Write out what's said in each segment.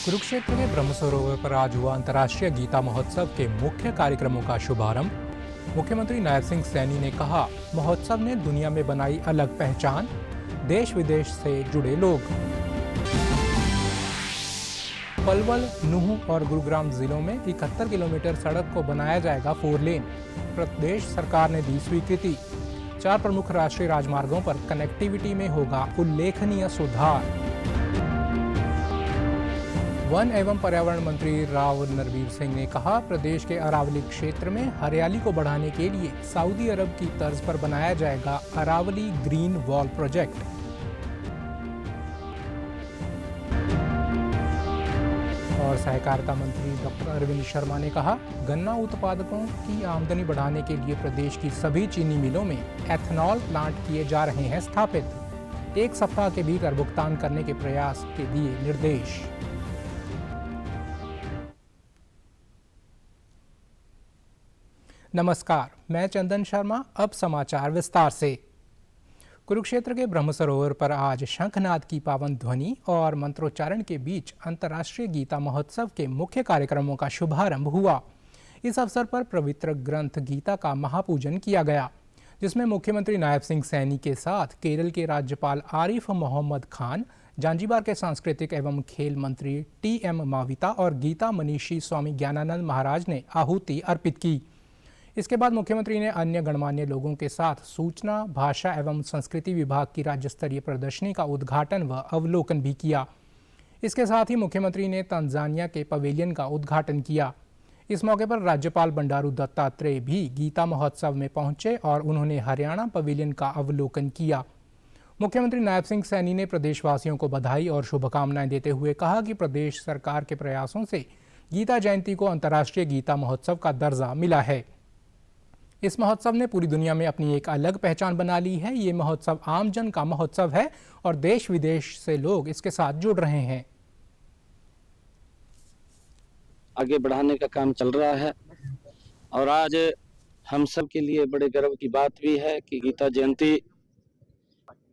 कुरुक्षेत्र के ब्रह्म सरोवर पर आज हुआ अंतर्राष्ट्रीय गीता महोत्सव के मुख्य कार्यक्रमों का शुभारंभ। मुख्यमंत्री नायब सिंह सैनी ने कहा, महोत्सव ने दुनिया में बनाई अलग पहचान, देश विदेश से जुड़े लोग। पलवल, नूंह और गुरुग्राम जिलों में 71 किलोमीटर सड़क को बनाया जाएगा 4 लेन। प्रदेश सरकार ने दी स्वीकृति। 4 प्रमुख राष्ट्रीय राजमार्गों पर कनेक्टिविटी में होगा उल्लेखनीय सुधार। वन एवं पर्यावरण मंत्री राव नरवीर सिंह ने कहा, प्रदेश के अरावली क्षेत्र में हरियाली को बढ़ाने के लिए सऊदी अरब की तर्ज पर बनाया जाएगा अरावली ग्रीन वॉल प्रोजेक्ट। और सहकारिता मंत्री डॉक्टर अरविंद शर्मा ने कहा, गन्ना उत्पादकों की आमदनी बढ़ाने के लिए प्रदेश की सभी चीनी मिलों में एथेनॉल प्लांट किए जा रहे हैं स्थापित। 1 सप्ताह के भीतर भुगतान करने के प्रयास के दिए निर्देश। नमस्कार, मैं चंदन शर्मा। अब समाचार विस्तार से। कुरुक्षेत्र के ब्रह्म सरोवर पर आज शंखनाद की पावन ध्वनि और मंत्रोच्चारण के बीच अंतर्राष्ट्रीय गीता महोत्सव के मुख्य कार्यक्रमों का शुभारंभ हुआ। इस अवसर पर पवित्र ग्रंथ गीता का महापूजन किया गया, जिसमें मुख्यमंत्री नायब सिंह सैनी के साथ केरल के राज्यपाल आरिफ मोहम्मद खान, जांजीबार के सांस्कृतिक एवं खेल मंत्री टी.एम. माविता और गीता मनीषी स्वामी ज्ञानानंद महाराज ने आहुति अर्पित की। इसके बाद मुख्यमंत्री ने अन्य गणमान्य लोगों के साथ सूचना, भाषा एवं संस्कृति विभाग की राज्य स्तरीय प्रदर्शनी का उद्घाटन व अवलोकन भी किया। इसके साथ ही मुख्यमंत्री ने तंजानिया के पवेलियन का उद्घाटन किया। इस मौके पर राज्यपाल बंडारू दत्तात्रेय भी गीता महोत्सव में पहुंचे और उन्होंने हरियाणा पवेलियन का अवलोकन किया। मुख्यमंत्री नायब सिंह सैनी ने प्रदेशवासियों को बधाई और शुभकामनाएं देते हुए कहा कि प्रदेश सरकार के प्रयासों से गीता जयंती को अंतर्राष्ट्रीय गीता महोत्सव का दर्जा मिला है। इस महोत्सव ने पूरी दुनिया में अपनी एक अलग पहचान बना ली है। ये महोत्सव आमजन का महोत्सव है और देश विदेश से लोग इसके साथ जुड़ रहे हैं। आगे बढ़ाने का काम चल रहा है और आज हम सब के लिए बड़े गर्व की बात भी है कि गीता जयंती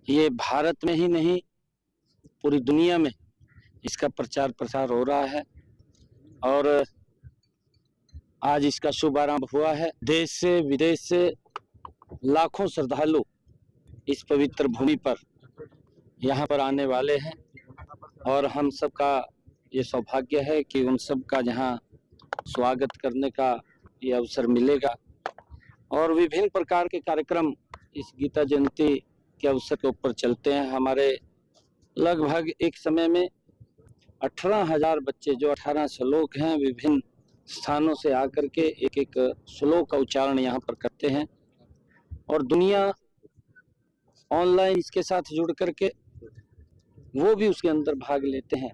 ये भारत में ही नहीं पूरी दुनिया में इसका प्रचार प्रसार हो रहा है और आज इसका शुभारंभ हुआ है। देश से विदेश से लाखों श्रद्धालु इस पवित्र भूमि पर यहाँ पर आने वाले हैं और हम सबका ये सौभाग्य है कि उन सब का यहाँ स्वागत करने का ये अवसर मिलेगा और विभिन्न प्रकार के कार्यक्रम इस गीता जयंती के अवसर के ऊपर चलते हैं। हमारे लगभग एक समय में 18,000 बच्चे जो 18 श्लोक हैं विभिन्न स्थानों से आकर के एक श्लोक का उच्चारण यहाँ पर करते हैं और दुनिया ऑनलाइन इसके साथ जुड़ करके वो भी उसके अंदर भाग लेते हैं।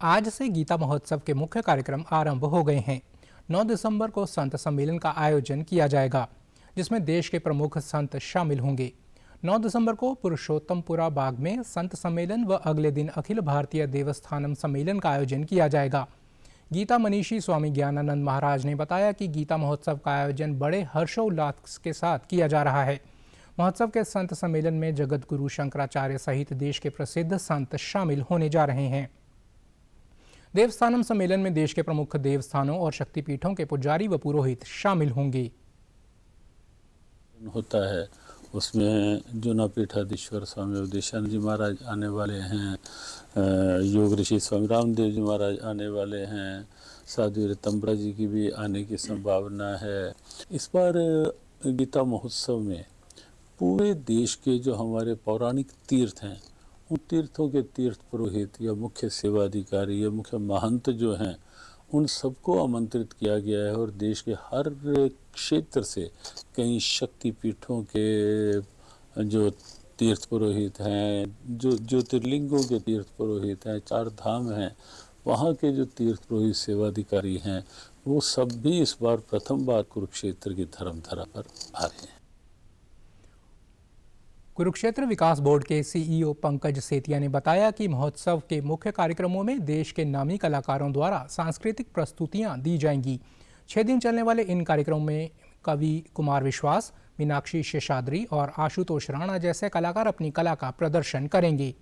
आज से गीता महोत्सव के मुख्य कार्यक्रम आरंभ हो गए हैं। 9 दिसंबर को संत सम्मेलन का आयोजन किया जाएगा, जिसमें देश के प्रमुख संत शामिल होंगे। 9 दिसंबर को पुरुषोत्तमपुरा बाग में संत सम्मेलन व अगले दिन अखिल भारतीय देवस्थानम सम्मेलन का आयोजन किया जाएगा। गीता मनीषी स्वामी ज्ञानानंद महाराज ने बताया कि गीता महोत्सव का आयोजन बड़े हर्षोल्लास के साथ किया जा रहा है। महोत्सव के संत सम्मेलन में जगत गुरु शंकराचार्य सहित देश के प्रसिद्ध संत शामिल होने जा रहे हैं। देवस्थानम सम्मेलन में देश के प्रमुख देवस्थानों और शक्तिपीठों के पुजारी व पुरोहित शामिल होंगे। होता है उसमें जूनापीठाधीश्वर स्वामी अवधेशानंद जी महाराज आने वाले हैं, योग ऋषि स्वामी रामदेव जी महाराज आने वाले हैं, साधु ऋतंबरा जी की भी आने की संभावना है। इस बार गीता महोत्सव में पूरे देश के जो हमारे पौराणिक तीर्थ हैं उन तीर्थों के तीर्थ पुरोहित या मुख्य सेवाधिकारी या मुख्य महंत जो हैं उन सबको आमंत्रित किया गया है और देश के हर क्षेत्र से कई शक्तिपीठों के जो तीर्थ पुरोहित हैं, जो ज्योतिर्लिंगों के तीर्थ पुरोहित हैं, 4 धाम हैं, वहाँ के जो तीर्थ पुरोहित सेवाधिकारी हैं वो सब भी इस बार प्रथम बार कुरुक्षेत्र की धर्मधरा पर आ रहे हैं। कुरुक्षेत्र विकास बोर्ड के सीईओ पंकज सेतिया ने बताया कि महोत्सव के मुख्य कार्यक्रमों में देश के नामी कलाकारों द्वारा सांस्कृतिक प्रस्तुतियां दी जाएंगी। 6 दिन चलने वाले इन कार्यक्रमों में कवि कुमार विश्वास, मीनाक्षी शेषाद्री और आशुतोष राणा जैसे कलाकार अपनी कला का प्रदर्शन करेंगे।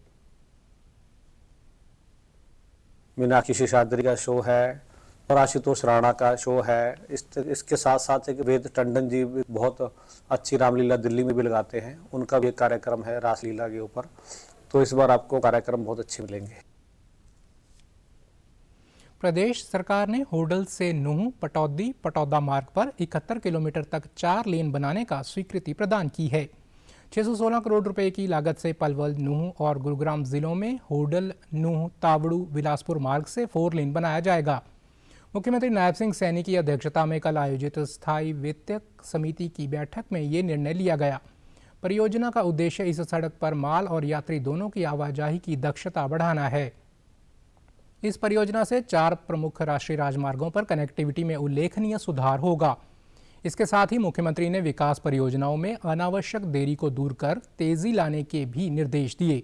मीनाक्षी शेषाद्री का शो है और आशुतोष राणा का शो है। इसके साथ साथ एक वेद टंडन जी भी बहुत अच्छी रामलीला दिल्ली में भी लगाते हैं, उनका भी एक कार्यक्रम है रासलीला के ऊपर। तो इस बार आपको कार्यक्रम बहुत अच्छे मिलेंगे। प्रदेश सरकार ने होडल से नूंह पटौदी पटौदा मार्ग पर 71 किलोमीटर तक 4 लेन बनाने का स्वीकृति प्रदान की है। 616 करोड़ रुपए की लागत से पलवल, नूंह और गुरुग्राम जिलों में होडल नूंह तावड़ू बिलासपुर मार्ग से 4 लेन बनाया जाएगा। मुख्यमंत्री नायब सिंह सैनी की अध्यक्षता में कल आयोजित स्थायी वित्तक समिति की बैठक में ये निर्णय लिया गया। परियोजना का उद्देश्य इस सड़क पर माल और यात्री दोनों की आवाजाही की दक्षता बढ़ाना है। इस परियोजना से 4 प्रमुख राष्ट्रीय राजमार्गों पर कनेक्टिविटी में उल्लेखनीय सुधार होगा। इसके साथ ही मुख्यमंत्री ने विकास परियोजनाओं में अनावश्यक देरी को दूर कर तेजी लाने के भी निर्देश दिए।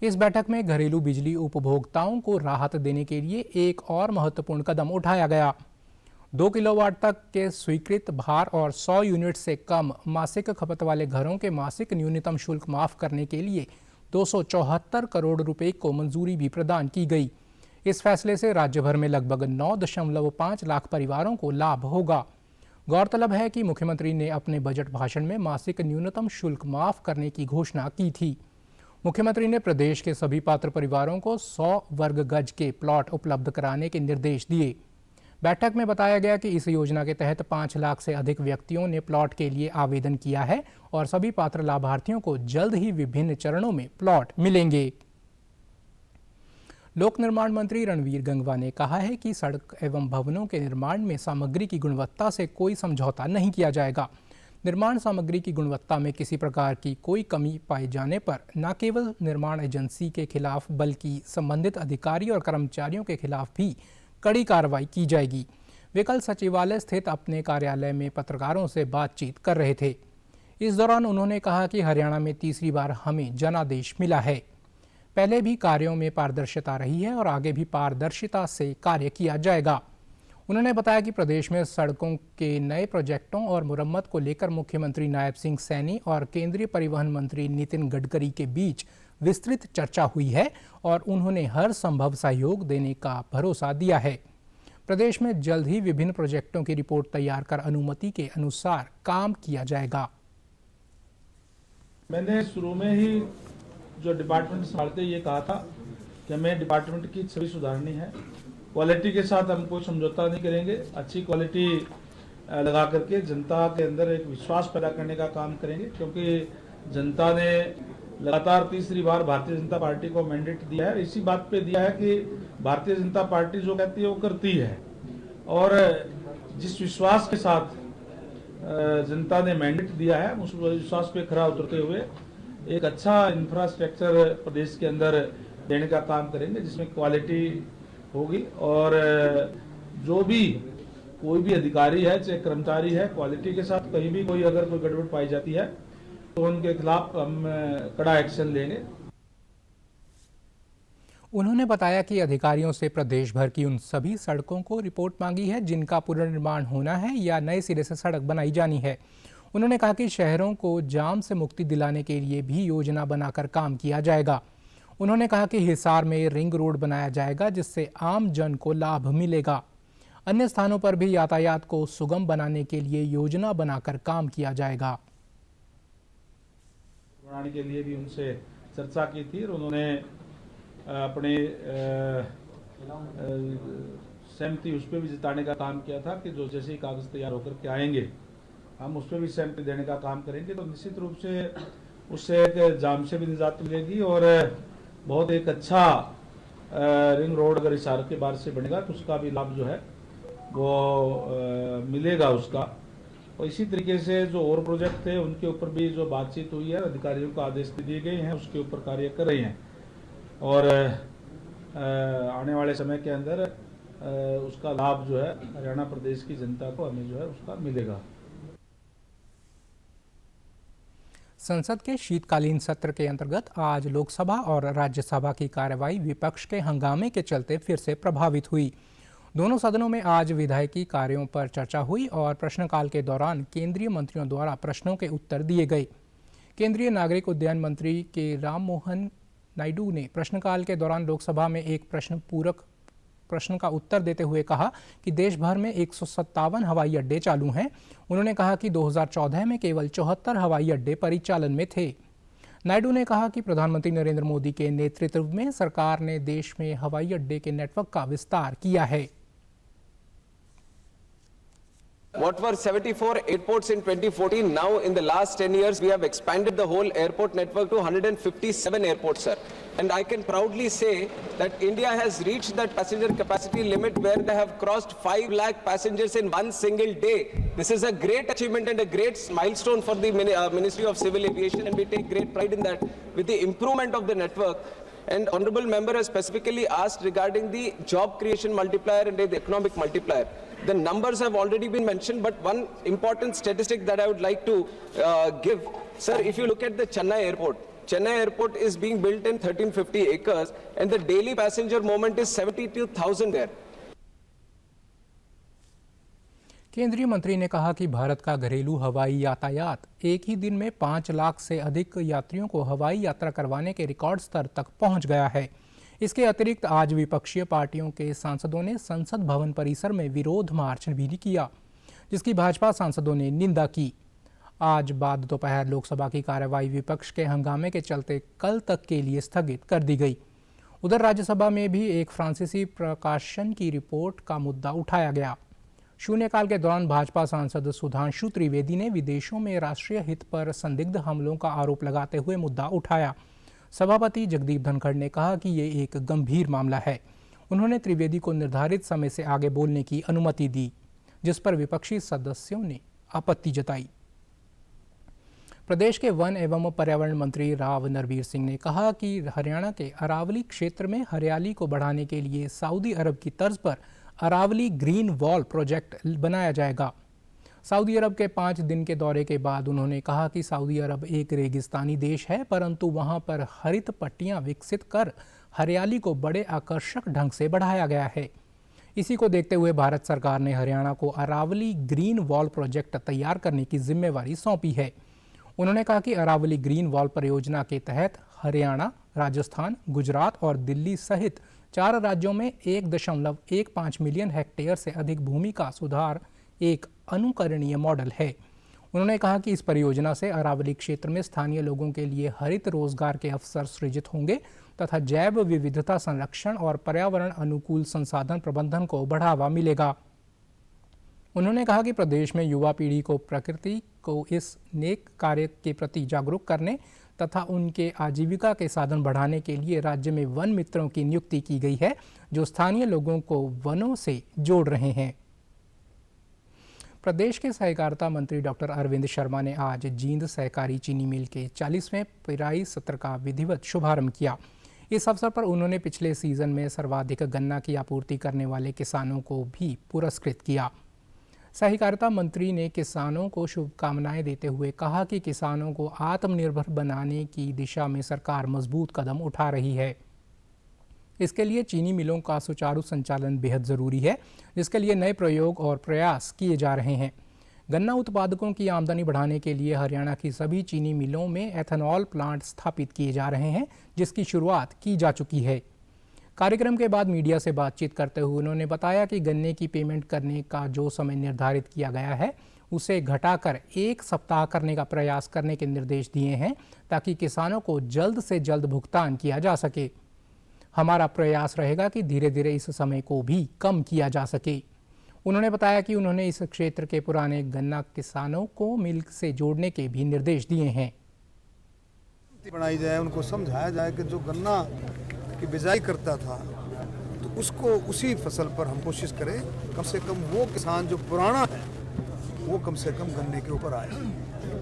इस बैठक में घरेलू बिजली उपभोक्ताओं को राहत देने के लिए एक और महत्वपूर्ण कदम उठाया गया। 2 किलोवाट तक के स्वीकृत भार और 100 यूनिट से कम मासिक खपत वाले घरों के मासिक न्यूनतम शुल्क माफ करने के लिए 274 करोड़ रुपए को मंजूरी भी प्रदान की गई। इस फैसले से राज्य भर में लगभग 9.5 लाख परिवारों को लाभ होगा। गौरतलब है कि मुख्यमंत्री ने अपने बजट भाषण में मासिक न्यूनतम शुल्क माफ करने की घोषणा की थी। मुख्यमंत्री ने प्रदेश के सभी पात्र परिवारों को 100 वर्ग गज के प्लॉट उपलब्ध कराने के निर्देश दिए। बैठक में बताया गया कि इस योजना के तहत 5 लाख से अधिक व्यक्तियों ने प्लॉट के लिए आवेदन किया है और सभी पात्र लाभार्थियों को जल्द ही विभिन्न चरणों में प्लॉट मिलेंगे। लोक निर्माण मंत्री रणवीर गंगवा ने कहा है कि सड़क एवं भवनों के निर्माण में सामग्री की गुणवत्ता से कोई समझौता नहीं किया जाएगा। निर्माण सामग्री की गुणवत्ता में किसी प्रकार की कोई कमी पाए जाने पर न केवल निर्माण एजेंसी के खिलाफ बल्कि संबंधित अधिकारी और कर्मचारियों के खिलाफ भी कड़ी कार्रवाई की जाएगी। वे कल सचिवालय स्थित अपने कार्यालय में पत्रकारों से बातचीत कर रहे थे। इस दौरान उन्होंने कहा कि हरियाणा में तीसरी बार हमें जनादेश मिला है। पहले भी कार्यों में पारदर्शिता रही है और आगे भी पारदर्शिता से कार्य किया जाएगा। उन्होंने बताया कि प्रदेश में सड़कों के नए प्रोजेक्टों और मुरम्मत को लेकर मुख्यमंत्री नायब सिंह सैनी और केंद्रीय परिवहन मंत्री नितिन गडकरी के बीच विस्तृत चर्चा हुई है और उन्होंने हर संभव सहयोग देने का भरोसा दिया है। प्रदेश में जल्द ही विभिन्न प्रोजेक्टों की रिपोर्ट तैयार कर अनुमति के अनुसार काम किया जाएगा। मैंने शुरू में ही जो डिपार्टमेंट संभालते ये कहा था कि हमें डिपार्टमेंट की छवि सुधारनी है। क्वालिटी के साथ हम कोई समझौता नहीं करेंगे। अच्छी क्वालिटी लगा करके जनता के अंदर एक विश्वास पैदा करने का काम करेंगे, क्योंकि जनता ने लगातार तीसरी बार भारतीय जनता पार्टी को मैंडेट दिया है। इसी बात पे दिया है कि भारतीय जनता पार्टी जो कहती है वो करती है, और जिस विश्वास के साथ जनता ने मैंडेट दिया है उस विश्वास पे खरा उतरते हुए एक अच्छा इंफ्रास्ट्रक्चर प्रदेश के अंदर देने का काम करेंगे, जिसमें क्वालिटी होगी। और जो भी कोई भी अधिकारी है चाहे कर्मचारी है, क्वालिटी के साथ कहीं भी कोई अगर कोई गड़बड़ पाई जाती है तो उनके खिलाफ हम कड़ा एक्शन लेंगे। उन्होंने बताया कि अधिकारियों से प्रदेश भर की उन सभी सड़कों को रिपोर्ट मांगी है जिनका पुनर्निर्माण होना है या नए सिरे से सड़क बनाई जानी है। उन्होंने कहा कि शहरों को जाम से मुक्ति दिलाने के लिए भी योजना बनाकर काम किया जाएगा। उन्होंने कहा कि हिसार में रिंग रोड बनाया जाएगा जिससे आम जन को लाभ मिलेगा। अन्य स्थानों पर भी यातायात को सुगम बनाने के लिए योजना बनाकर काम किया जाएगा। बनाने के लिए भी उनसे चर्चा की थी और उन्होंने अपने सहमति उस पर भी जताने का काम किया था कि जो जैसे ही कागज तैयार होकर के आएंगे हम उस पर भी सहमति देने का काम करेंगे। तो निश्चित रूप से उससे एक जाम से भी निजात मिलेगी और बहुत एक अच्छा रिंग रोड अगर हिसार के बाहर से बनेगा तो उसका भी लाभ जो है वो मिलेगा उसका। और इसी तरीके से जो और प्रोजेक्ट थे उनके ऊपर भी जो बातचीत हुई है, अधिकारियों को आदेश दिए गए हैं, उसके ऊपर कार्य कर रहे हैं और आने वाले समय के अंदर उसका लाभ जो है हरियाणा प्रदेश की जनता को हमें जो है उसका मिलेगा। संसद के शीतकालीन सत्र के अंतर्गत आज लोकसभा और राज्यसभा की कार्यवाही विपक्ष के हंगामे के चलते फिर से प्रभावित हुई। दोनों सदनों में आज विधायी कार्यों पर चर्चा हुई और प्रश्नकाल के दौरान केंद्रीय मंत्रियों द्वारा प्रश्नों के उत्तर दिए गए। केंद्रीय नागरिक उड्डयन मंत्री के राम मोहन नायडू ने प्रश्नकाल के दौरान लोकसभा में एक प्रश्न पूरक प्रश्न का उत्तर देते हुए कहा कि देश भर में 157 हवाई अड्डे चालू हैं। उन्होंने कहा कि 2014 में केवल 74 हवाई अड्डे परिचालन में थे। नायडू ने कहा कि प्रधानमंत्री नरेंद्र मोदी के नेतृत्व में सरकार ने देश में हवाई अड्डे के नेटवर्क का विस्तार किया है। What were 74 airports in 2014, now in the last 10 years we have expanded the whole airport network to 157 airports, sir. And I can proudly say that India has reached that passenger capacity limit where they have crossed 5 lakh passengers in one single day. This is a great achievement and a great milestone for the Ministry of Civil Aviation, and we take great pride in that. With the improvement of the network, and honorable member has specifically asked regarding the job creation multiplier and the economic multiplier. The numbers have already been mentioned, but one important statistic that I would like to give, sir, if you look at the Chennai airport is being built in 1350 acres and the daily passenger movement is 72,000 there. केंद्रीय मंत्री ने कहा कि भारत का घरेलू हवाई यातायात एक ही दिन में 5 लाख से अधिक यात्रियों को हवाई यात्रा करवाने के रिकॉर्ड स्तर तक पहुंच गया है। इसके अतिरिक्त आज विपक्षीय पार्टियों के सांसदों ने संसद भवन परिसर में विरोध मार्च भी किया, जिसकी भाजपा सांसदों ने निंदा की। आज बाद दोपहर लोकसभा की कार्यवाही विपक्ष के हंगामे के चलते कल तक के लिए स्थगित कर दी गई। उधर राज्यसभा में भी एक फ्रांसीसी प्रकाशन की रिपोर्ट का मुद्दा उठाया गया। शून्यकाल के दौरान भाजपा सांसद सुधांशु त्रिवेदी ने विदेशों में राष्ट्रीय हित पर संदिग्ध हमलों का आरोप लगाते हुए मुद्दा उठाया। सभापति जगदीप धनखड़ ने कहा कि ये एक गंभीर मामला है। उन्होंने त्रिवेदी को निर्धारित समय से आगे बोलने की अनुमति दी, जिस पर विपक्षी सदस्यों ने आपत्ति जताई। प्रदेश के वन एवं पर्यावरण मंत्री राव नरवीर सिंह ने कहा कि हरियाणा के अरावली क्षेत्र में हरियाली को बढ़ाने के लिए सऊदी अरब की तर्ज पर अरावली ग्रीन वॉल प्रोजेक्ट बनाया जाएगा। सऊदी अरब के 5 दिन के दौरे के बाद उन्होंने कहा कि सऊदी अरब एक रेगिस्तानी देश है, परंतु वहां पर हरित पट्टियां विकसित कर हरियाली को बड़े आकर्षक ढंग से बढ़ाया गया है। इसी को देखते हुए भारत सरकार ने हरियाणा को अरावली ग्रीन वॉल प्रोजेक्ट तैयार करने की जिम्मेवारी सौंपी है। उन्होंने कहा कि अरावली ग्रीन वॉल परियोजना के तहत हरियाणा, राजस्थान, गुजरात और दिल्ली सहित 4 राज्यों में 1.15 मिलियन हेक्टेयर से अधिक भूमि का सुधार एक अनुकरणीय मॉडल है। उन्होंने कहा कि इस परियोजना से अरावली क्षेत्र में स्थानीय लोगों के लिए हरित रोजगार के अवसर सृजित होंगे तथा जैव विविधता संरक्षण और पर्यावरण अनुकूल संसाधन प्रबंधन को बढ़ावा मिलेगा। उन्होंने कहा कि प्रदेश में युवा पीढ़ी को प्रकृति को इस नेक कार्य के प्रति जागरूक करने तथा उनके आजीविका के साधन बढ़ाने के लिए राज्य में वन मित्रों की नियुक्ति की गई है, जो स्थानीय लोगों को वनों से जोड़ रहे हैं। प्रदेश के सहकारिता मंत्री डॉक्टर अरविंद शर्मा ने आज जींद सहकारी चीनी मिल के 40वें पिराई सत्र का विधिवत शुभारंभ किया। इस अवसर पर उन्होंने पिछले सीजन में सर्वाधिक गन्ना की आपूर्ति करने वाले किसानों को भी पुरस्कृत किया। सहकारिता मंत्री ने किसानों को शुभकामनाएं देते हुए कहा कि किसानों को आत्मनिर्भर बनाने की दिशा में सरकार मजबूत कदम उठा रही है। इसके लिए चीनी मिलों का सुचारू संचालन बेहद ज़रूरी है, जिसके लिए नए प्रयोग और प्रयास किए जा रहे हैं। गन्ना उत्पादकों की आमदनी बढ़ाने के लिए हरियाणा की सभी चीनी मिलों में एथेनॉल प्लांट स्थापित किए जा रहे हैं, जिसकी शुरुआत की जा चुकी है। कार्यक्रम के बाद मीडिया से बातचीत करते हुए उन्होंने बताया कि गन्ने की पेमेंट करने का जो समय निर्धारित किया गया है, उसे घटाकर 1 सप्ताह करने का प्रयास करने के निर्देश दिए हैं, ताकि किसानों को जल्द से जल्द भुगतान किया जा सके। हमारा प्रयास रहेगा कि धीरे धीरे इस समय को भी कम किया जा सके। उन्होंने बताया कि उन्होंने इस क्षेत्र के पुराने गन्ना किसानों को मिल से जोड़ने के भी निर्देश दिए हैं। बनाई जाए, उनको समझाया जाए कि जो गन्ना की बिजाई करता था तो उसको उसी फसल पर हम कोशिश करें, कम से कम वो किसान जो पुराना है वो कम से कम गन्ने के ऊपर आए।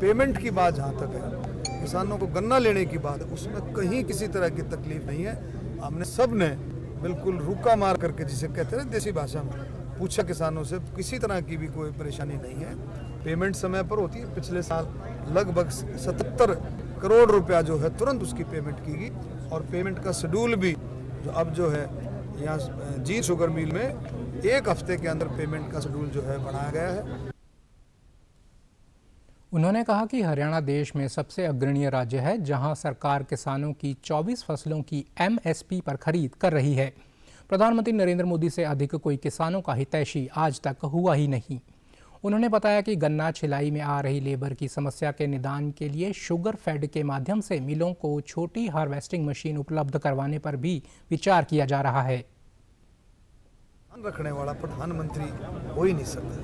पेमेंट की बात जहाँ तक है, किसानों को गन्ना लेने की बात है, उसमें कहीं किसी तरह की तकलीफ नहीं है। हमने सब ने बिल्कुल रुका मार करके, जिसे कहते हैं देसी भाषा में, पूछा किसानों से, किसी तरह की भी कोई परेशानी नहीं है। पेमेंट समय पर होती है। पिछले साल लगभग 77 करोड़ रुपया जो है तुरंत उसकी पेमेंट की गई, और पेमेंट का शेड्यूल भी जो अब जो है यहाँ जींद शुगर मिल में 1 हफ्ते के अंदर पेमेंट का शेड्यूल जो है बनाया गया है। उन्होंने कहा कि हरियाणा देश में सबसे अग्रणीय राज्य है, जहां सरकार किसानों की 24 फसलों की MSP पर खरीद कर रही है। प्रधानमंत्री नरेंद्र मोदी से अधिक कोई किसानों का हितैषी आज तक हुआ ही नहीं। उन्होंने बताया कि गन्ना छिलाई में आ रही लेबर की समस्या के निदान के लिए शुगर फेड के माध्यम से मिलों को छोटी हार्वेस्टिंग मशीन उपलब्ध करवाने पर भी विचार किया जा रहा है। ध्यान रखने वाला प्रधानमंत्री हो ही नहीं सकता।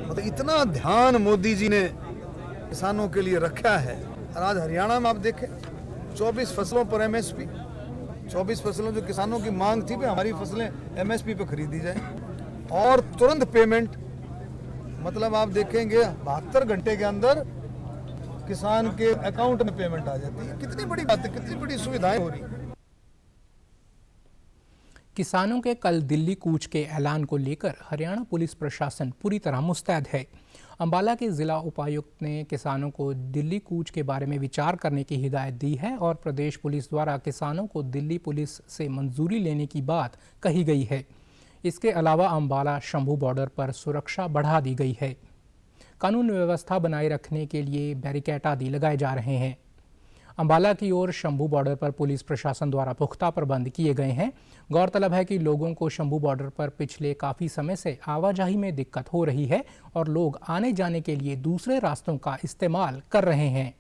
मतलब इतना ध्यान मोदी जी ने किसानों के लिए रखा है। और आज हरियाणा में आप देखें 24 फसलों पर एमएसपी, 24 फसलों जो किसानों की मांग थी कि हमारी फसलें एमएसपी पर खरीदी जाए और तुरंत पेमेंट। मतलब आप देखेंगे 72 घंटे के अंदर किसान के अकाउंट में पेमेंट आ जाती है। कितनी बड़ी बात है, कितनी बड़ी सुविधाएं हो रही है। किसानों के कल दिल्ली कूच के ऐलान को लेकर हरियाणा पुलिस प्रशासन पूरी तरह मुस्तैद है। अंबाला के जिला उपायुक्त ने किसानों को दिल्ली कूच के बारे में विचार करने की हिदायत दी है और प्रदेश पुलिस द्वारा किसानों को दिल्ली पुलिस से मंजूरी लेने की बात कही गई है। इसके अलावा अंबाला शंभू बॉर्डर पर सुरक्षा बढ़ा दी गई है। कानून व्यवस्था बनाए रखने के लिए बैरिकेड आदि लगाए जा रहे हैं। अंबाला की ओर शंभू बॉर्डर पर पुलिस प्रशासन द्वारा पुख्ता प्रबंध किए गए हैं। गौरतलब है कि लोगों को शंभू बॉर्डर पर पिछले काफ़ी समय से आवाजाही में दिक्कत हो रही है और लोग आने जाने के लिए दूसरे रास्तों का इस्तेमाल कर रहे हैं।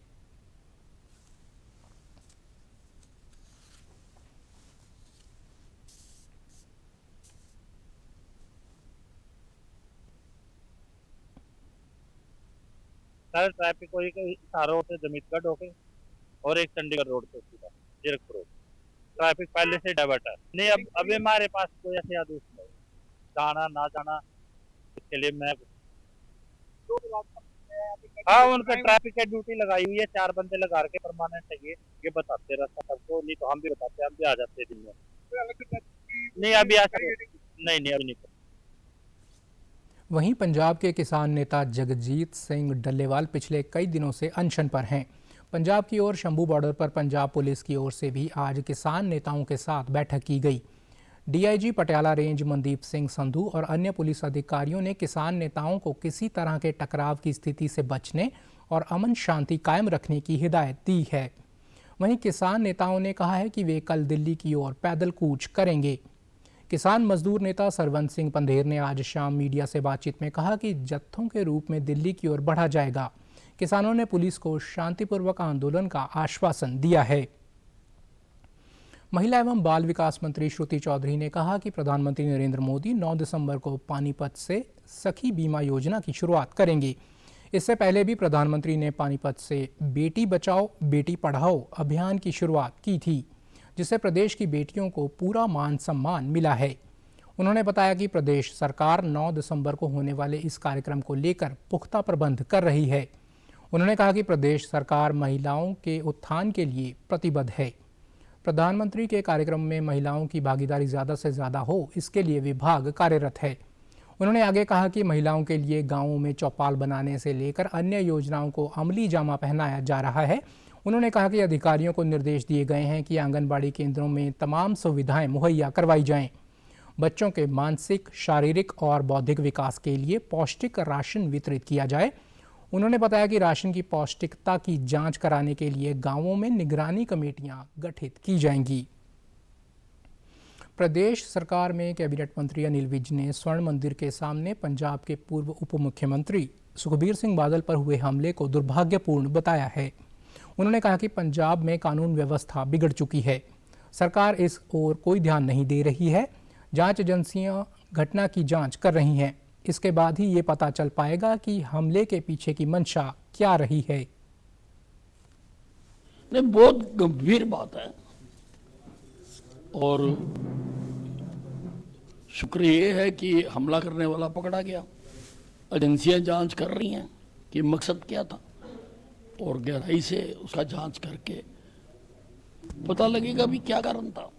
सारे ट्रैफिक को एक इशारों से जमीतगढ़ होके और एक चंडीगढ़ रोड पे सीधा जीरकपुर रोड ट्रैफिक पहले से डाइवर्ट है। नहीं अब अभी हमारे पास कोई ऐसे आदेश नहीं, जाना ना जाना इसके लिए मैं हाँ उनका ट्रैफिक की ड्यूटी लगाई हुई है। 4 बंदे लगा के परमानेंट है। ये बताते रास्ता सबको, नहीं तो हम भी बताते, हम भी आ जाते हैं दिन में। नहीं अभी ऐसा नहीं अभी नहीं। वहीं पंजाब के किसान नेता जगजीत सिंह डल्लेवाल पिछले कई दिनों से अनशन पर हैं। पंजाब की ओर शंभू बॉर्डर पर पंजाब पुलिस की ओर से भी आज किसान नेताओं के साथ बैठक की गई। डीआईजी पटियाला रेंज मनदीप सिंह संधू और अन्य पुलिस अधिकारियों ने किसान नेताओं को किसी तरह के टकराव की स्थिति से बचने और अमन शांति कायम रखने की हिदायत दी है। वहीं किसान नेताओं ने कहा है कि वे कल दिल्ली की ओर पैदल कूच करेंगे। किसान मजदूर नेता सरवंत सिंह पंधेर ने आज शाम मीडिया से बातचीत में कहा कि जत्थों के रूप में दिल्ली की ओर बढ़ा जाएगा। किसानों ने पुलिस को शांतिपूर्वक आंदोलन का आश्वासन दिया है। महिला एवं बाल विकास मंत्री श्रुति चौधरी ने कहा कि प्रधानमंत्री नरेंद्र मोदी 9 दिसंबर को पानीपत से सखी बीमा योजना की शुरुआत करेंगे। इससे पहले भी प्रधानमंत्री ने पानीपत से बेटी बचाओ बेटी पढ़ाओ अभियान की शुरुआत की थी, जिससे प्रदेश की बेटियों को पूरा मान सम्मान मिला है। उन्होंने बताया कि प्रदेश सरकार 9 दिसंबर को होने वाले इस कार्यक्रम को लेकर पुख्ता प्रबंध कर रही है। उन्होंने कहा कि प्रदेश सरकार महिलाओं के उत्थान के लिए प्रतिबद्ध है। प्रधानमंत्री के कार्यक्रम में महिलाओं की भागीदारी ज़्यादा से ज़्यादा हो, इसके लिए विभाग कार्यरत है। उन्होंने आगे कहा कि महिलाओं के लिए गांवों में चौपाल बनाने से लेकर अन्य योजनाओं को अमली जामा पहनाया जा रहा है। उन्होंने कहा कि अधिकारियों को निर्देश दिए गए हैं कि आंगनबाड़ी केंद्रों में तमाम सुविधाएं मुहैया करवाई जाएं। बच्चों के मानसिक, शारीरिक और बौद्धिक विकास के लिए पौष्टिक राशन वितरित किया जाए। उन्होंने बताया कि राशन की पौष्टिकता की जांच कराने के लिए गांवों में निगरानी कमेटियां गठित की जाएंगी। प्रदेश सरकार में कैबिनेट मंत्री अनिल विज ने स्वर्ण मंदिर के सामने पंजाब के पूर्व उप मुख्यमंत्री सुखबीर सिंह बादल पर हुए हमले को दुर्भाग्यपूर्ण बताया है। उन्होंने कहा कि पंजाब में कानून व्यवस्था बिगड़ चुकी है, सरकार इस ओर कोई ध्यान नहीं दे रही है। जांच एजेंसियां घटना की जांच कर रही हैं, इसके बाद ही ये पता चल पाएगा कि हमले के पीछे की मंशा क्या रही है। नहीं, बहुत गंभीर बात है और शुक्र ये है कि हमला करने वाला पकड़ा गया। एजेंसियां जांच कर रही हैं कि मकसद क्या था और गहराई से उसका जांच करके पता लगेगा भी क्या कारण था।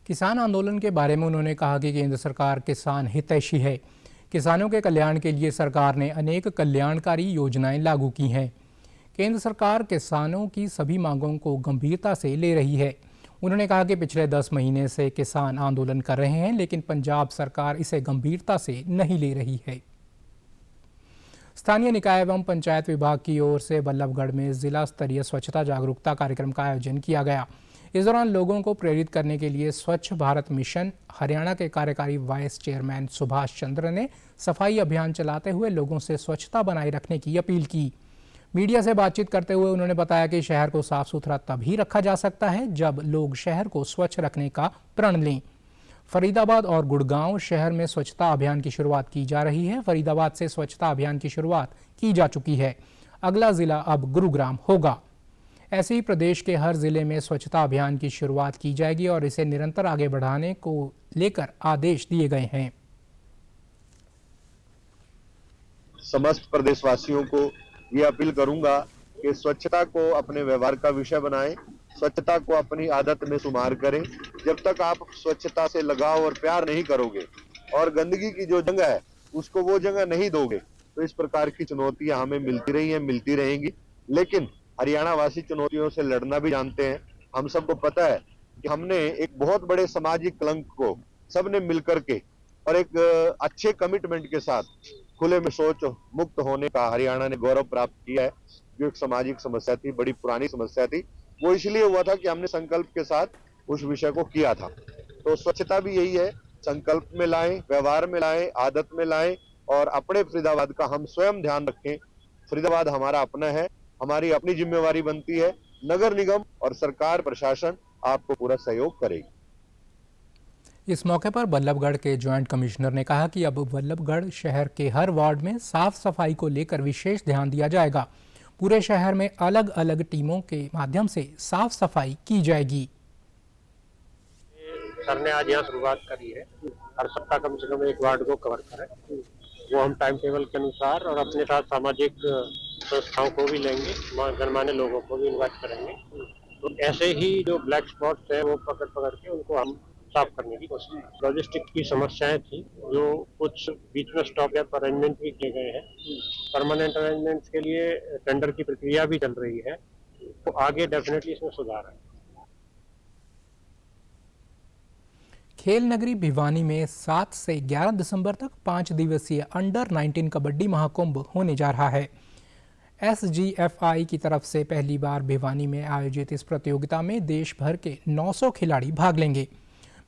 किसान आंदोलन के बारे में उन्होंने कहा कि केंद्र सरकार किसान हितैषी है। किसानों के कल्याण के लिए सरकार ने अनेक कल्याणकारी योजनाएं लागू की हैं। केंद्र सरकार किसानों की सभी मांगों को गंभीरता से ले रही है। उन्होंने कहा कि पिछले 10 महीने से किसान आंदोलन कर रहे हैं, लेकिन पंजाब सरकार इसे गंभीरता से नहीं ले रही है। स्थानीय निकाय एवं पंचायत विभाग की ओर से बल्लभगढ़ में जिला स्तरीय स्वच्छता जागरूकता कार्यक्रम का आयोजन किया गया। इस दौरान लोगों को प्रेरित करने के लिए स्वच्छ भारत मिशन हरियाणा के कार्यकारी वाइस चेयरमैन सुभाष चंद्र ने सफाई अभियान चलाते हुए लोगों से स्वच्छता बनाए रखने की अपील की। मीडिया से बातचीत करते हुए उन्होंने बताया कि शहर को साफ सुथरा तभी रखा जा सकता है जब लोग शहर को स्वच्छ रखने का प्रण लें। फरीदाबाद और गुड़गांव शहर में स्वच्छता अभियान की शुरुआत की जा रही है। फरीदाबाद से स्वच्छता अभियान की शुरुआत की जा चुकी है। अगला जिला अब गुरुग्राम होगा। ऐसे ही प्रदेश के हर जिले में स्वच्छता अभियान की शुरुआत की जाएगी और इसे निरंतर आगे बढ़ाने को लेकर आदेश दिए गए हैं। समस्त प्रदेशवासियों को ये अपील करूंगा कि स्वच्छता को अपने व्यवहार का विषय बनाएं, स्वच्छता को अपनी आदत में शुमार करें। जब तक आप स्वच्छता से लगाव और प्यार नहीं करोगे और गंदगी की जो जगह है उसको वो जगह नहीं दोगे तो इस प्रकार की चुनौतियां हमें मिलती रही हैं, मिलती रहेंगी। लेकिन हरियाणा वासी चुनौतियों से लड़ना भी जानते हैं। हम सबको पता है कि हमने एक बहुत बड़े सामाजिक कलंक को सबने मिलकर के और एक अच्छे कमिटमेंट के साथ खुले में शौच मुक्त होने का हरियाणा ने गौरव प्राप्त किया है। जो एक सामाजिक समस्या थी, बड़ी पुरानी समस्या थी, वो इसलिए हुआ था कि हमने संकल्प के साथ उस विषय को किया था। तो स्वच्छता भी यही है, संकल्प में लाएं, व्यवहार में लाएं, आदत में लाएं और अपने फरीदाबाद का हम स्वयं ध्यान रखें। फरीदाबाद हमारा अपना है, हमारी अपनी जिम्मेवारी बनती है। नगर निगम और सरकार प्रशासन आपको पूरा सहयोग करेगी। इस मौके पर बल्लभगढ़ के ज्वाइंट कमिश्नर ने कहा कि अब बल्लभगढ़ शहर के हर वार्ड में साफ सफाई को लेकर विशेष ध्यान दिया जाएगा। पूरे शहर में अलग अलग टीमों के माध्यम से साफ सफाई की जाएगी। सर ने आज यहाँ शुरुआत करी है, हर सप्ताह कम से कम एक वार्ड को कवर करें। वो हम टाइम टेबल के अनुसार और अपने साथ सामाजिक संस्थाओं को भी लेंगे, गणमान्य लोगों को भी इन्वाइट करेंगे। तो ऐसे ही जो ब्लैक स्पॉट्स है वो पकड़ के उनको हम साफ करने की कोशिश करें। लॉजिस्टिक की समस्याएं थी जो कुछ बीच में स्टॉप या अरेंजमेंट भी किए गए हैं। परमानेंट अरेंजमेंट्स के लिए टेंडर की प्रक्रिया भी चल रही है, तो आगे डेफिनेटली इसमें सुधार है। खेल नगरी भिवानी में 7 से 11 दिसंबर तक 5 दिवसीय अंडर 19 कबड्डी महाकुंभ होने जा रहा है। SGFI की तरफ से पहली बार भिवानी में आयोजित इस प्रतियोगिता में देश भर के 900 खिलाड़ी भाग लेंगे।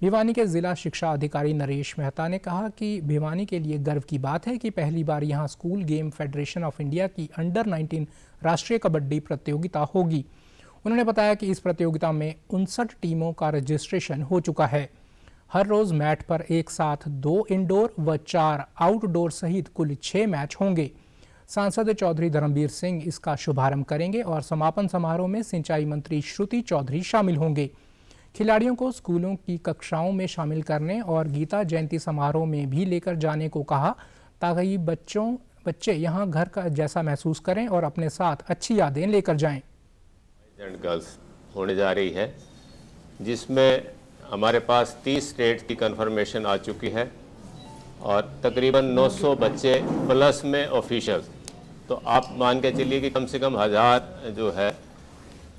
भिवानी के जिला शिक्षा अधिकारी नरेश मेहता ने कहा कि भिवानी के लिए गर्व की बात है कि पहली बार यहां school game federation of India की अंडर 19 राष्ट्रीय कबड्डी प्रतियोगिता होगी। उन्होंने बताया कि इस प्रतियोगिता में 59 टीमों का रजिस्ट्रेशन हो चुका है। हर रोज मैट पर एक साथ 2 इंडोर व 4 आउटडोर सहित कुल 6 मैच होंगे। सांसद चौधरी धर्मवीर सिंह इसका शुभारंभ करेंगे और समापन समारोह में सिंचाई मंत्री श्रुति चौधरी शामिल होंगे। खिलाड़ियों को स्कूलों की कक्षाओं में शामिल करने और गीता जयंती समारोह में भी लेकर जाने को कहा ताकि बच्चे यहां घर का जैसा महसूस करें और अपने साथ अच्छी यादें लेकर जाएं। बॉयज एंड गर्ल्स होने जा रही है, जिसमें हमारे पास 30 स्टेट की कंफर्मेशन आ चुकी है और तकरीबन 900 बच्चे प्लस में ऑफिशियल्स। तो आप मान के चलिए कि कम से कम 1000 जो है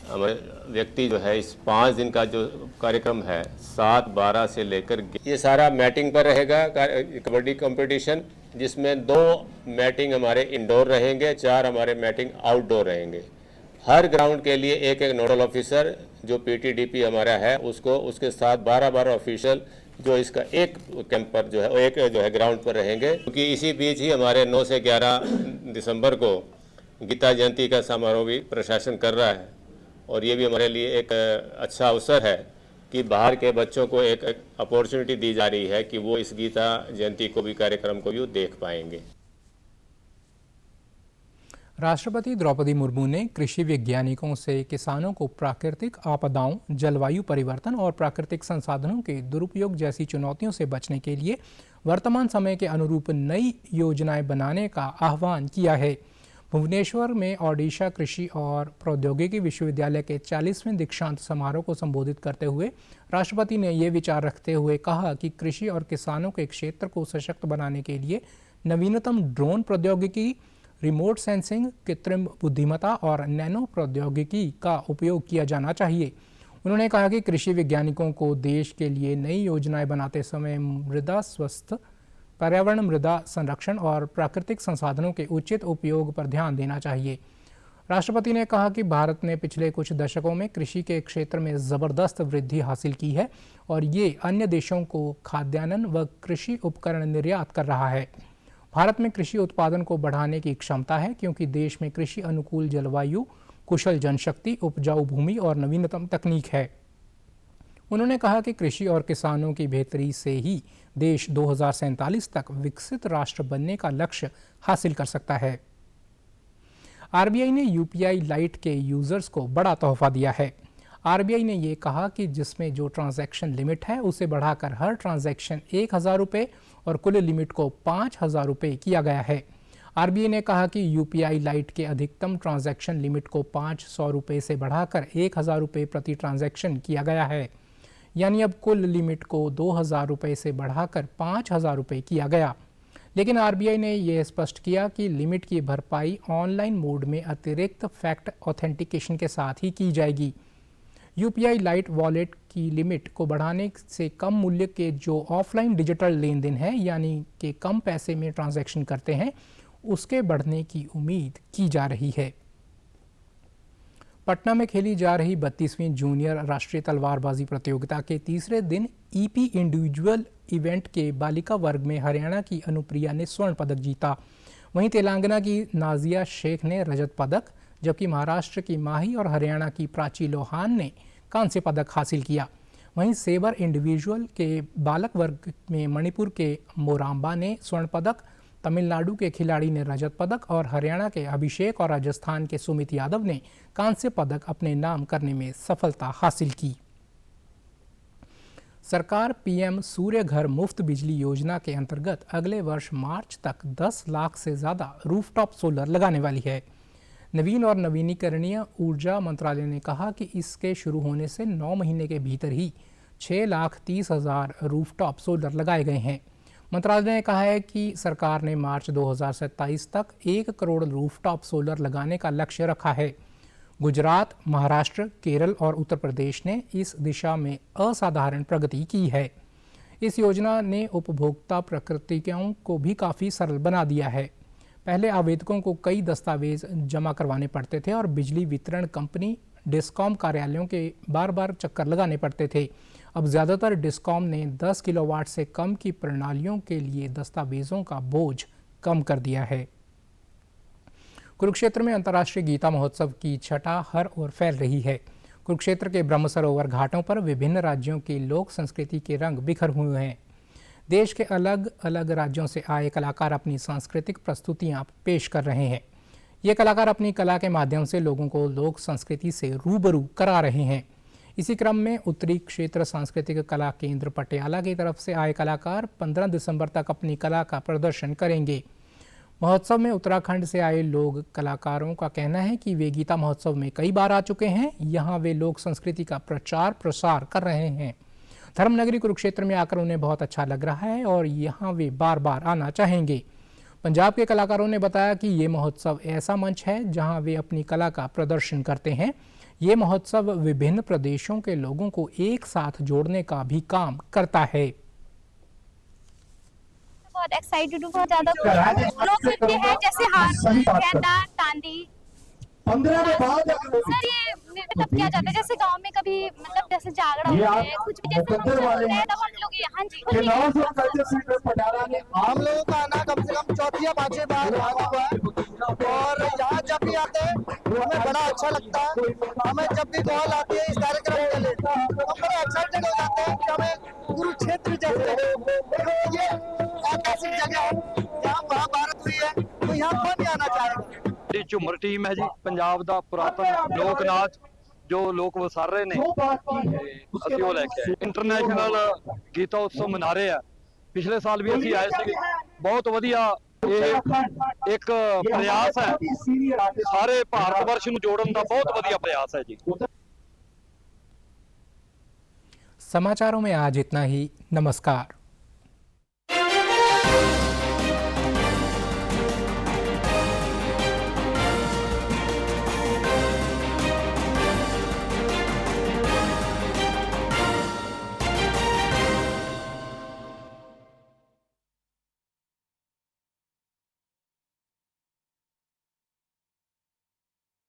हमारे व्यक्ति जो है इस 5 दिन का जो कार्यक्रम है 7-12 से लेकर ये सारा मैटिंग पर रहेगा कबड्डी कंपटीशन, जिसमें 2 मैटिंग हमारे इंडोर रहेंगे, 4 हमारे मैटिंग आउटडोर रहेंगे। हर ग्राउंड के लिए एक नोडल ऑफिसर जो PTDP हमारा है उसको, उसके साथ 12 ऑफिशियल जो इसका एक कैंप पर जो है एक जो है ग्राउंड पर रहेंगे, क्योंकि इसी बीच ही हमारे 9 से 11 दिसंबर को गीता जयंती का समारोह भी प्रशासन कर रहा है और ये भी हमारे लिए एक अच्छा अवसर है कि बाहर के बच्चों को एक अपॉर्चुनिटी दी जा रही है कि वो इस गीता जयंती को भी कार्यक्रम को भी देख पाएंगे। राष्ट्रपति द्रौपदी मुर्मू ने कृषि वैज्ञानिकों से किसानों को प्राकृतिक आपदाओं, जलवायु परिवर्तन और प्राकृतिक संसाधनों के दुरुपयोग जैसी चुनौतियों से बचने के लिए वर्तमान समय के अनुरूप नई योजनाएं बनाने का आह्वान किया है। भुवनेश्वर में ओडिशा कृषि और प्रौद्योगिकी विश्वविद्यालय के 40वें दीक्षांत समारोह को संबोधित करते हुए राष्ट्रपति ने ये विचार रखते हुए कहा कि कृषि और किसानों के क्षेत्र को सशक्त बनाने के लिए नवीनतम ड्रोन प्रौद्योगिकी, रिमोट सेंसिंग, कृत्रिम बुद्धिमत्ता और नैनो प्रौद्योगिकी का उपयोग किया जाना चाहिए। उन्होंने कहा कि कृषि वैज्ञानिकों को देश के लिए नई योजनाएं बनाते समय मृदा स्वास्थ्य, पर्यावरण, मृदा संरक्षण और प्राकृतिक संसाधनों के उचित उपयोग पर ध्यान देना चाहिए। राष्ट्रपति ने कहा कि भारत ने पिछले कुछ दशकों में कृषि के क्षेत्र में ज़बरदस्त वृद्धि हासिल की है और ये अन्य देशों को खाद्यान्न व कृषि उपकरण निर्यात कर रहा है। भारत में कृषि उत्पादन को बढ़ाने की क्षमता है क्योंकि देश में कृषि अनुकूल जलवायु, कुशल जनशक्ति, उपजाऊ भूमि और नवीनतम तकनीक है। उन्होंने कहा कि कृषि और किसानों की बेहतरी से ही देश 2047 तक विकसित राष्ट्र बनने का लक्ष्य हासिल कर सकता है। आरबीआई ने यूपीआई लाइट के यूजर्स को बड़ा तोहफा दिया है। आरबीआई ने ये कहा कि जिसमें जो ट्रांजैक्शन लिमिट है उसे बढ़ाकर हर ट्रांजैक्शन 1000 रुपये और कुल लिमिट को 5000 रुपये किया गया है। आरबीआई ने कहा कि यूपीआई लाइट के अधिकतम ट्रांजैक्शन लिमिट को 500 रुपये से बढ़ाकर 1000 रुपये प्रति ट्रांजैक्शन किया गया है, यानी अब कुल लिमिट को 2000 रुपये से बढ़ाकर 5000 रुपये किया गया। लेकिन आरबीआई ने यह स्पष्ट किया कि लिमिट की भरपाई ऑनलाइन मोड में अतिरिक्त फैक्ट ऑथेंटिकेशन के साथ ही की जाएगी। यूपीआई लाइट वॉलेट की लिमिट को बढ़ाने से कम मूल्य के जो ऑफलाइन डिजिटल लेन देन है, यानी कि कम पैसे में ट्रांजैक्शन करते हैं, उसके बढ़ने की उम्मीद की जा रही है। पटना में खेली जा रही 32वीं जूनियर राष्ट्रीय तलवारबाजी प्रतियोगिता के तीसरे दिन ईपी इंडिविजुअल इवेंट के बालिका वर्ग में हरियाणा की अनुप्रिया ने स्वर्ण पदक जीता। वहीं तेलंगाना की नाजिया शेख ने रजत पदक, जबकि महाराष्ट्र की माही और हरियाणा की प्राची लोहान ने कांस्य पदक हासिल किया। वहीं सेबर इंडिविजुअल के बालक वर्ग में मणिपुर के मोराम्बा ने स्वर्ण पदक, तमिलनाडु के खिलाड़ी ने रजत पदक और हरियाणा के अभिषेक और राजस्थान के सुमित यादव ने कांस्य पदक अपने नाम करने में सफलता हासिल की। सरकार पीएम सूर्य घर मुफ्त बिजली योजना के अंतर्गत अगले वर्ष मार्च तक 10 लाख से ज़्यादा रूफटॉप सोलर लगाने वाली है। नवीन और नवीनीकरणीय ऊर्जा मंत्रालय ने कहा कि इसके शुरू होने से 9 महीने के भीतर ही 6,30,000 रूफटॉप सोलर लगाए गए हैं। मंत्रालय ने कहा है कि सरकार ने मार्च 2027 तक 1 करोड़ रूफटॉप सोलर लगाने का लक्ष्य रखा है। गुजरात, महाराष्ट्र, केरल और उत्तर प्रदेश ने इस दिशा में असाधारण प्रगति की है। इस योजना ने उपभोक्ता प्रक्रियाओं को भी काफ़ी सरल बना दिया है। पहले आवेदकों को कई दस्तावेज जमा करवाने पड़ते थे और बिजली वितरण कंपनी डिस्कॉम कार्यालयों के बार बार चक्कर लगाने पड़ते थे। अब ज़्यादातर डिस्कॉम ने 10 किलोवाट से कम की प्रणालियों के लिए दस्तावेजों का बोझ कम कर दिया है। कुरुक्षेत्र में अंतर्राष्ट्रीय गीता महोत्सव की छटा हर ओर फैल रही है। कुरुक्षेत्र के ब्रह्म सरोवर घाटों पर विभिन्न राज्यों की लोक संस्कृति के रंग बिखर हुए हैं। देश के अलग अलग राज्यों से आए कलाकार अपनी सांस्कृतिक प्रस्तुतियां पेश कर रहे हैं। ये कलाकार अपनी कला के माध्यम से लोगों को लोक संस्कृति से रूबरू करा रहे हैं। इसी क्रम में उत्तरी क्षेत्र सांस्कृतिक कला केंद्र पटियाला की तरफ से आए कलाकार 15 दिसंबर तक अपनी कला का प्रदर्शन करेंगे। महोत्सव में उत्तराखंड से आए लोग कलाकारों का कहना है कि वे गीता महोत्सव में कई बार आ चुके हैं। यहाँ वे लोक संस्कृति का प्रचार प्रसार कर रहे हैं। धर्मनगरी कुरुक्षेत्र में आकर उन्हें बहुत अच्छा लग रहा है और यहाँ वे बार बार आना चाहेंगे। पंजाब के कलाकारों ने बताया कि ये महोत्सव ऐसा मंच है जहाँ वे अपनी कला का प्रदर्शन करते हैं। ये महोत्सव विभिन्न प्रदेशों के लोगों को एक साथ जोड़ने का भी काम करता है। बहुत एक्साइटेड हूँ, बहुत ज्यादा लोक नृत्य है जैसे हारमोनियम, कैंडा, तांडी। 15 के बाद सर ये नृत्य तब किया जाता है जैसे गांव में कभी मतलब जैसे जागरण होता है, कुछ भी जैसे हम होते हैं तब हम लोग यहाँ जी हम लोगों का आना कम से कम 4 या 5 बार आ हुआ है और यहाँ जब भी आते हैं हमें बड़ा अच्छा लगता है। हमें जब भी कॉल आती है इस कार्यक्रम के लिए तो हम बड़े एक्साइटेड हो जाते हैं कि हमें कुरुक्षेत्र जैसे ये ऐतिहासिक जगह है जहाँ महाभारत हुई है तो यहाँ कौन आना चाहेगा। झूमर टीम है जी, पंजाब ਦਾ ਪੁਰਾਤਨ ਲੋਕ ਨਾਚ ਜੋ ਲੋਕ ਵਸਾਰ ਰਹੇ ਨੇ, ਅਸੀਂ ਉਹ ਲੈ ਕੇ ਆਏ। ਇੰਟਰਨੈਸ਼ਨਲ ਗੀਤਾ ਉਤਸਵ ਮਨਾ ਰਹੇ ਆ। ਪਿਛਲੇ ਸਾਲ ਵੀ ਅਸੀਂ ਆਏ ਸੀਗੇ। ਬਹੁਤ ਵਧੀਆ ਇਹ ਇੱਕ ਪ੍ਰਯਾਸ ਹੈ, ਸਾਰੇ ਭਾਰਤ ਵਰਸ਼ ਨੂੰ ਜੋੜਨ ਦਾ ਬਹੁਤ ਵਧੀਆ ਪ੍ਰਯਾਸ ਹੈ जी। समाचारों में आज इतना ही। नमस्कार।